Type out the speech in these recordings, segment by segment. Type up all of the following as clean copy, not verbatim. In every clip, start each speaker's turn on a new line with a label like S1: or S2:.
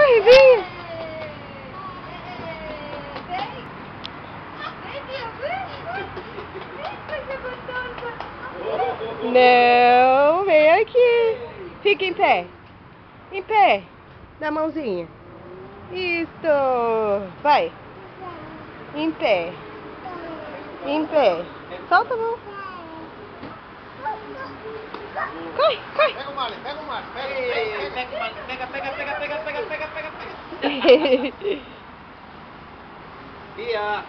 S1: Corre, vem! Não, vem aqui. Fica em pé. Em pé. Dá a mãozinha. Isso. Vai. Em pé. Em pé. Solta a mão. Corre, corre.
S2: Pega o Marley, pega o Marley. Pega. Bia.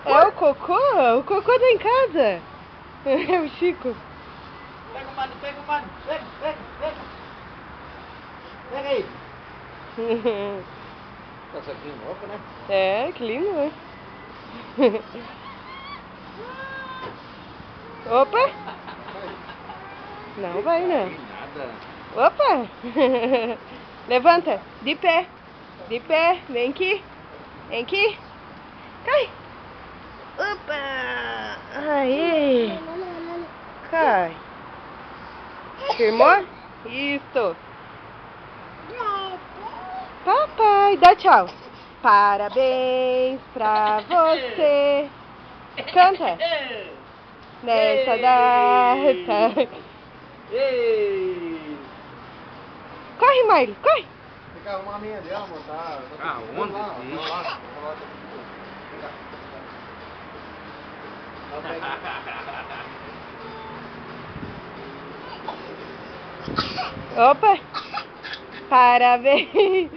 S1: É o Cocô? O Cocô tá em casa. É o Chico.
S2: Pega o Marley. Pega aí. Essa aqui é louca, né?
S1: É, que lindo, né? Opa! Não vai, não.
S2: Nada.
S1: Opa! Levanta, de pé. De pé, vem aqui. Vem aqui. Cai. Opa! Aí. Cai. Firmou? Isso. Papai, dá tchau. Parabéns pra você. Canta. Nessa data.
S2: Ei!
S1: Corre, Marley, corre.
S2: Tem que arrumar a minha dela, amor, tá?
S3: Aonde?
S1: Opa. Parabéns.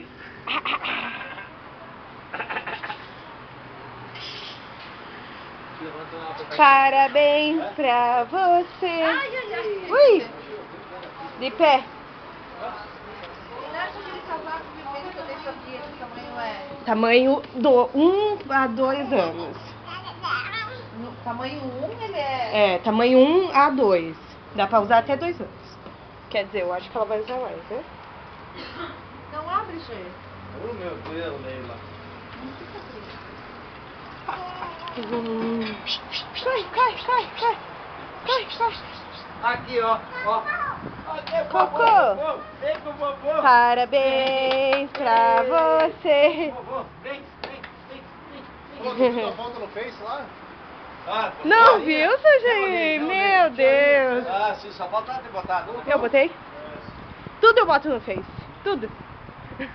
S1: Parabéns pra você. Ui. De pé. Tamanho do 1 a 2 anos.
S4: Tamanho 1 ele é...
S1: É, tamanho 1 a 2. Dá pra usar até 2 anos. Quer dizer, eu acho que ela vai usar mais, né?
S4: Não abre, Gê.
S2: Oh, meu Deus, Leila.
S1: Cai.
S2: Aqui, ó.
S1: Cocô.
S2: Vem com o vovô.
S1: Parabéns pra você.
S2: Vovô, vem. Falou que viu a foto no Face lá? Ah,
S1: Não viu, Sujei? Meu Deus.
S2: Ah, sim, só falta ter botado.
S1: Eu botei? Tudo eu boto no Face. Tudo.
S2: De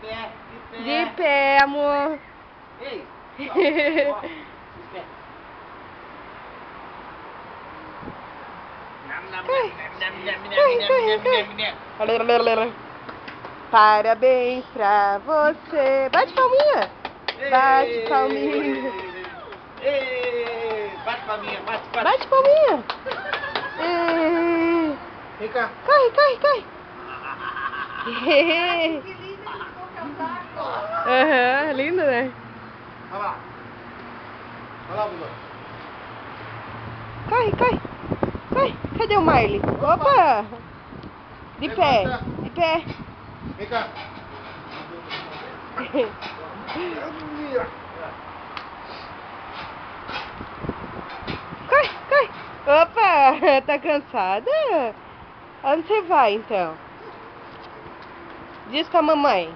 S2: pé.
S1: De pé, amor.
S2: Ei, ó, de pé.
S1: Cai. Parabéns pra você. Bate palminha. Bate palminha.
S2: Ei, bate palminha,
S1: Bate palminha.
S2: Vem cá.
S1: Corre.
S4: Que lindo esse casaco.
S1: Aham, lindo, né?
S2: Olha lá. Olha lá, Bruno.
S1: Corre. Cadê o Marley? Opa! De pé.
S2: Vem cá.
S1: Corre. Opa, tá cansada? Onde você vai, então? Diz com a mamãe.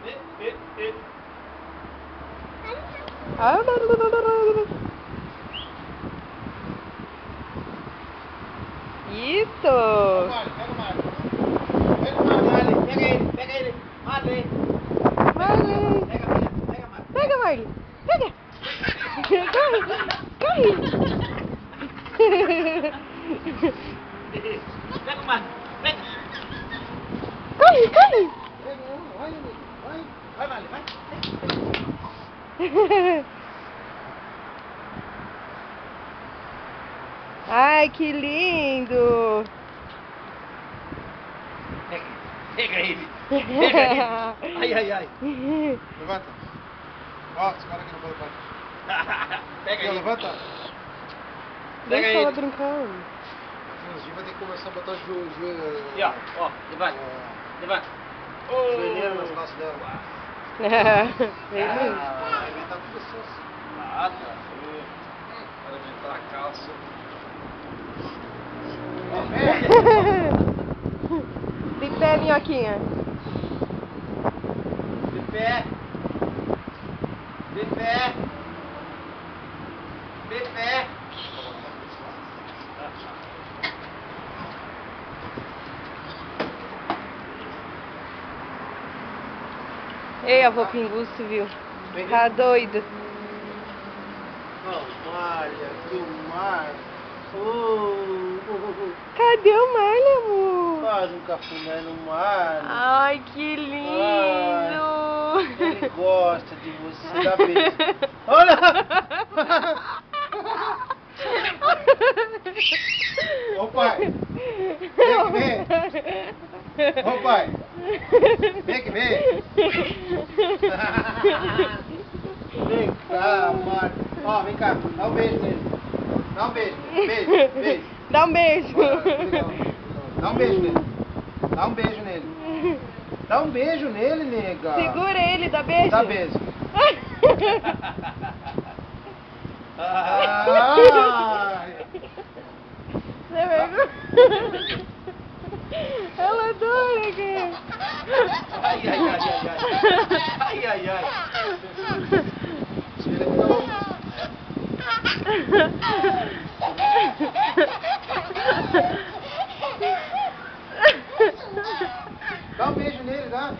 S1: Isso!
S2: Pega o Marley. Pega ele. Marley.
S1: Marley! Pega, Marley! Pega! Corre!
S2: Pega o Marley. Pega.
S1: Corre!
S2: Vai, Marley, vai.
S1: Ai, que lindo!
S2: Pega ele. Ai. Levanta. Ó, esse cara aqui não pode parar. Pega ele. Levanta.
S1: Deixa
S2: Pega
S1: ela
S2: ele.
S1: brincando.
S2: A gente vai ter que começar a botar joelho.
S3: Aqui, ó, levanta.
S2: Joelheira nas costas dela.
S1: Bem lindo.
S2: Ele tá tudo assim.
S3: Nada. Para aumentar a calça.
S2: Ó, pega.
S1: pé, minhoquinha.
S2: De pé. De pé. De pé.
S1: Ei, avô Pinguço, viu? Tá doido.
S2: Malha do mar.
S1: Cadê o Marley, amor?
S2: Faz um cafuné no mar.
S1: Ai, que lindo!
S2: Ele gosta de você. Dá beijo. Olha! Ô pai! Vem que vem! Ô pai! Vem que vem! Vem cá, Mário! Ó, vem cá, dá um beijo nele! Dá um beijo! Beijo! Beijo!
S1: Dá um beijo!
S2: Dá um beijo nele! Dá um beijo nele! Dá um beijo nele, nega!
S1: Segura ele, dá beijo!
S2: Dá beijo! Ai.
S1: Você vê? Ela adora, cara.
S2: Ai, ai, ai, ai, ai. Ai, ai, ai. Tira então. Dá um beijo nele, dá.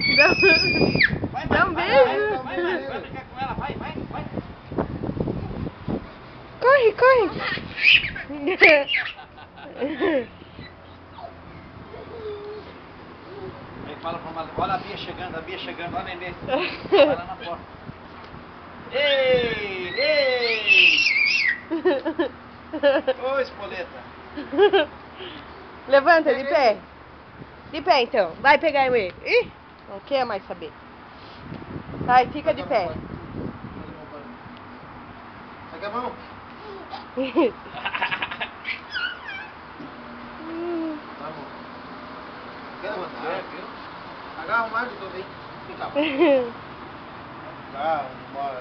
S1: Dá um beijo.
S2: Vai brincar com ela, vai.
S1: Corre, corre.
S2: Aí fala pra Malu, olha a Bia chegando, olha a Nenê. Vai lá na porta. Ei! Ô, espoleta.
S1: Levanta de pé. De pé, então. Vai pegar ele. Ih, não quer mais saber. Vai, fica de pé.
S2: Pega a mão. Tá bom. Quer levantar? Agarra o mar de todo aí. Fica. Agarra o mar.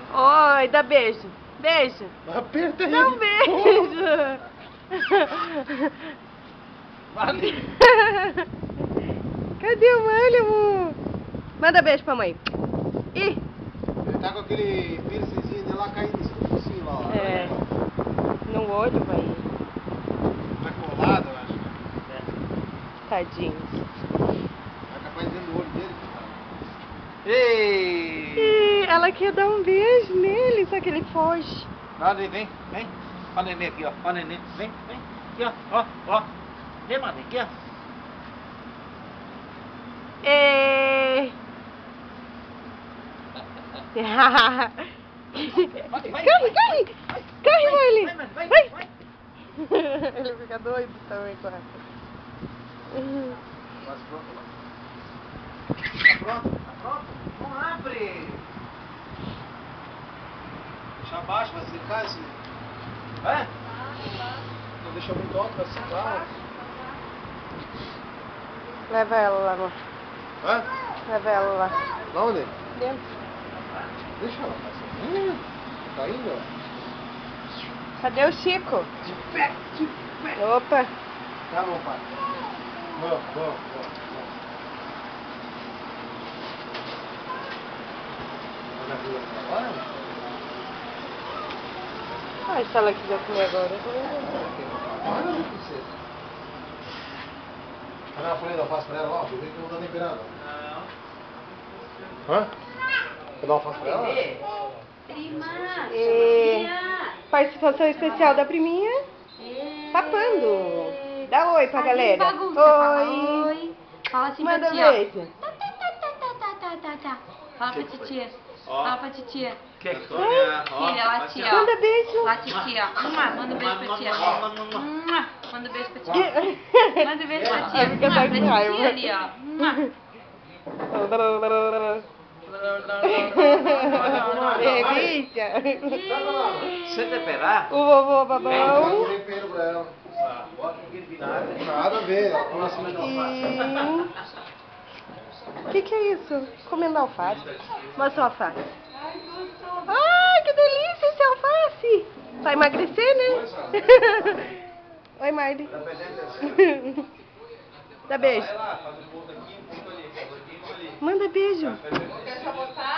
S1: Oi, dá beijo. Beijo.
S2: Aperta ele.
S1: Dá um beijo.
S2: Vale.
S1: Cadê o Marley, amor? Manda beijo pra mãe. Ih.
S2: Ele tá com aquele piercingzinho de lá caindo em cima do focinho lá. Ó.
S1: É. No olho, vai.
S2: Tá colado, eu acho.
S1: Tadinho.
S2: Vai capaz dentro do olho dele. Ei!
S1: Ih, ela quer dar um beijo nele, só que ele foge.
S2: Olha, vem. Olha o neném aqui, ó. Olha o neném. Vem. Aqui, ó. Vem, mano, aqui, ó.
S1: Ei. Corre, Marley. Vai. Ele fica doido também com ela.
S2: Quase pronto. Tá pronto? Não abre! Deixa abaixo, vai secar esse... É? Não deixa muito alto, vai secar.
S1: Leva ela lá, amor.
S2: Hã?
S1: Leva ela lá.
S2: Lá onde?
S1: Dentro.
S2: Deixa ela. Tá indo, ó.
S1: Cadê o Chico?
S2: De pé.
S1: Opa.
S2: Tá bom, pai. Vamos.
S1: Ai, se ela quiser comer agora, eu vou levar.
S2: Olha, princesa. Vai dar uma folha de alface pra ela lá, aproveita que eu vou dar temperada. Não. Hã? Quer dar uma alface pra ela?
S4: Prima!
S1: E... participação especial da priminha. Papando. Dá oi pra galera. Oi.
S4: Fala assim
S1: Manda
S4: pra tia.
S1: beijo.
S4: Tá. Fala pra titia. Fala pra titia.
S2: Que
S4: Filha, lá tia.
S1: Manda beijo.
S4: Lá titia. Manda beijo pra tia. Manda beijo pra tia. Manda beijo pra tia.
S1: Fica
S4: Pra
S1: com raiva.
S4: titia ali, ó.
S1: Delícia.
S2: Você temperar?
S1: O vovô babão.
S2: Tempero pra ela. Nada a ver.
S1: O que é isso? Comendo alface. Mostra o alface. Ai, que delícia esse alface. Vai emagrecer, né? Oi, Marli. Dá beijo. beijo.
S4: Quer sabotar?